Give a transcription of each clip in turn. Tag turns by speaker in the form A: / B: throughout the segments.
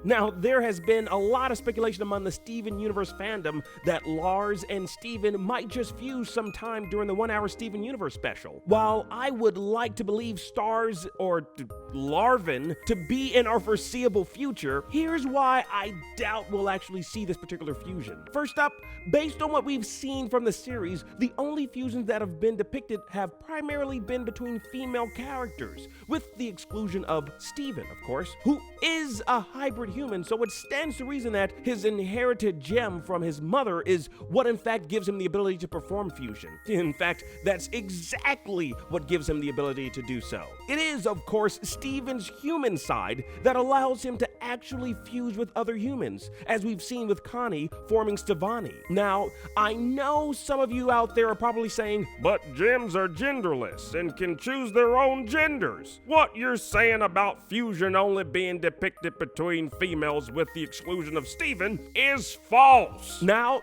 A: Now, there has been a lot of speculation among the Steven Universe fandom that Lars and Steven might just fuse sometime during the 1-hour Steven Universe special. While I would like to believe Stars or Larvin to be in our foreseeable future, here's why I doubt we'll actually see this particular fusion. First up, based on what we've seen from the series, the only fusions that have been depicted have primarily been between female characters, with the exclusion of Steven, of course, who is a hybrid human, so it stands to reason that his inherited gem from his mother is what in fact gives him the ability to perform fusion. In fact, that's exactly what gives him the ability to do so. It is, of course, Steven's human side that allows him to actually fuse with other humans, as we've seen with Connie forming Stevani. Now, I know some of you out there are probably saying, but gems are genderless and can choose their own genders. What you're saying about fusion only being depicted between females with the exclusion of Steven is false. Now,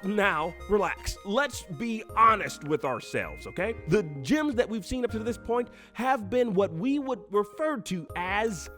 A: relax. Let's be honest with ourselves, okay? The gems that we've seen up to this point have been what we would refer to as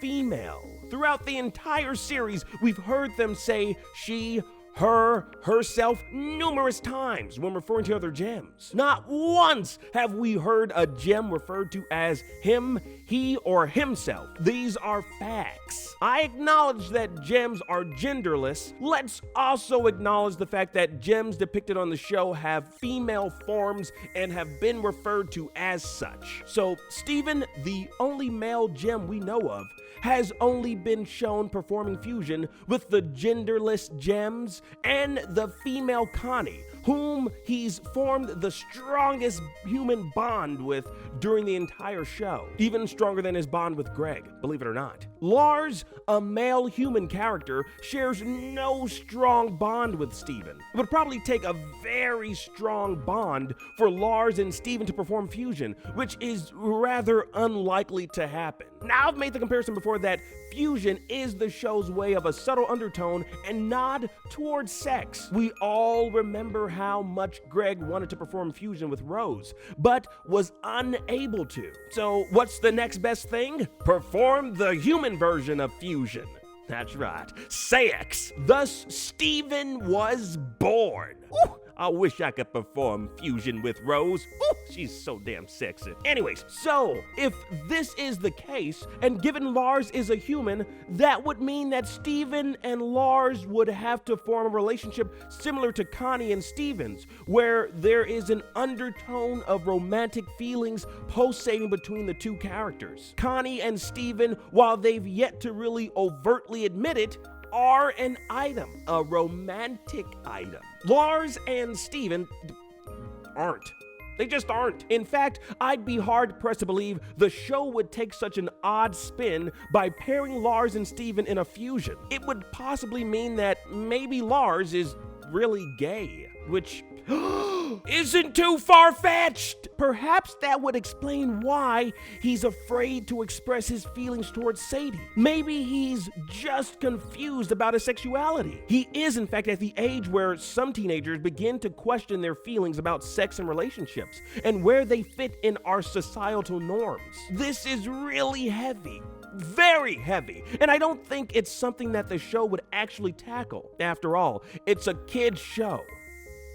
A: female. Throughout the entire series, we've heard them say she, her, herself numerous times when referring to other gems. Not once have we heard a gem referred to as him, he, or himself. These are facts. I acknowledge that gems are genderless. Let's also acknowledge the fact that gems depicted on the show have female forms and have been referred to as such. So Steven, the only male gem we know of, has only been shown performing fusion with the genderless gems and the female Connie, whom he's formed the strongest human bond with during the entire show. Even stronger than his bond with Greg, believe it or not. Lars, a male human character, shares no strong bond with Steven. It would probably take a very strong bond for Lars and Steven to perform fusion, which is rather unlikely to happen. Now, I've made the comparison before that fusion is the show's way of a subtle undertone and nod towards sex. We all remember how much Greg wanted to perform fusion with Rose, but was unable to. So what's the next best thing? Perform the human version of fusion. That's right, sex. Thus, Steven was born. Ooh, I wish I could perform fusion with Rose. Ooh, she's so damn sexy. Anyways, so if this is the case, and given Lars is a human, that would mean that Steven and Lars would have to form a relationship similar to Connie and Steven's, where there is an undertone of romantic feelings pulsating between the two characters. Connie and Steven, while they've yet to really overtly admit it, are an item, a romantic item. Lars and Steven aren't. They just aren't. In fact, I'd be hard-pressed to believe the show would take such an odd spin by pairing Lars and Steven in a fusion. It would possibly mean that maybe Lars is really gay, which isn't too far-fetched. Perhaps that would explain why he's afraid to express his feelings towards Sadie. Maybe he's just confused about his sexuality. He is, in fact, at the age where some teenagers begin to question their feelings about sex and relationships and where they fit in our societal norms. This is really heavy. Very heavy, and I don't think it's something that the show would actually tackle. After all, it's a kid's show.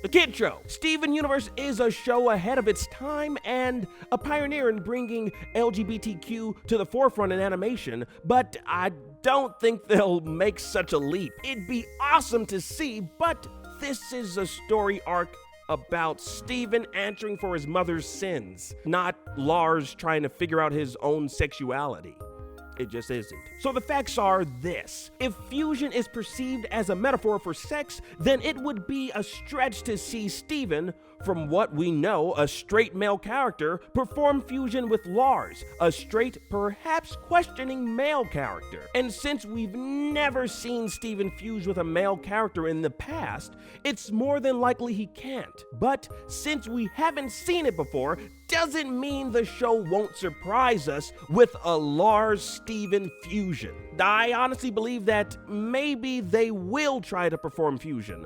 A: The kid show. Steven Universe is a show ahead of its time and a pioneer in bringing LGBTQ to the forefront in animation, but I don't think they'll make such a leap. It'd be awesome to see, but this is a story arc about Steven answering for his mother's sins, not Lars trying to figure out his own sexuality. It just isn't. So the facts are this. If fusion is perceived as a metaphor for sex, then it would be a stretch to see Steven, from what we know, a straight male character, perform fusion with Lars, a straight, perhaps questioning male character. And since we've never seen Steven fuse with a male character in the past, it's more than likely he can't. But since we haven't seen it before, doesn't mean the show won't surprise us with a Lars-Steven fusion. I honestly believe that maybe they will try to perform fusion,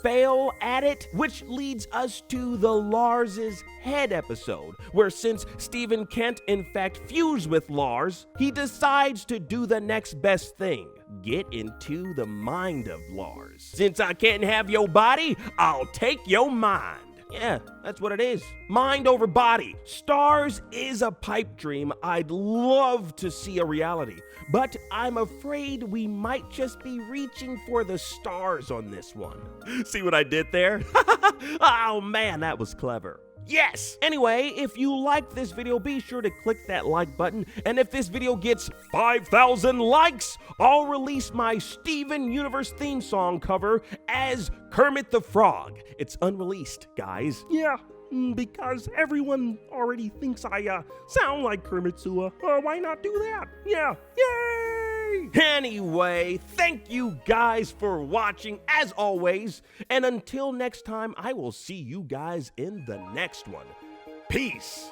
A: fail at it, which leads us to the Lars's head episode, where since Steven can't in fact fuse with Lars, he decides to do the next best thing. get into the mind of Lars. Since I can't have your body, I'll take your mind. Yeah, that's what it is. Mind over body. Stars is a pipe dream I'd love to see a reality, but I'm afraid we might just be reaching for the stars on this one. See what I did there? Oh man, that was clever. Yes! Anyway, if you liked this video, be sure to click that like button. And if this video gets 5,000 likes, I'll release my Steven Universe theme song cover as Kermit the Frog. It's unreleased, guys. Yeah, because everyone already thinks I sound like Kermit, so why not do that? Yeah, yay! Anyway, thank you guys for watching as always, and until next time, I will see you guys in the next one. Peace!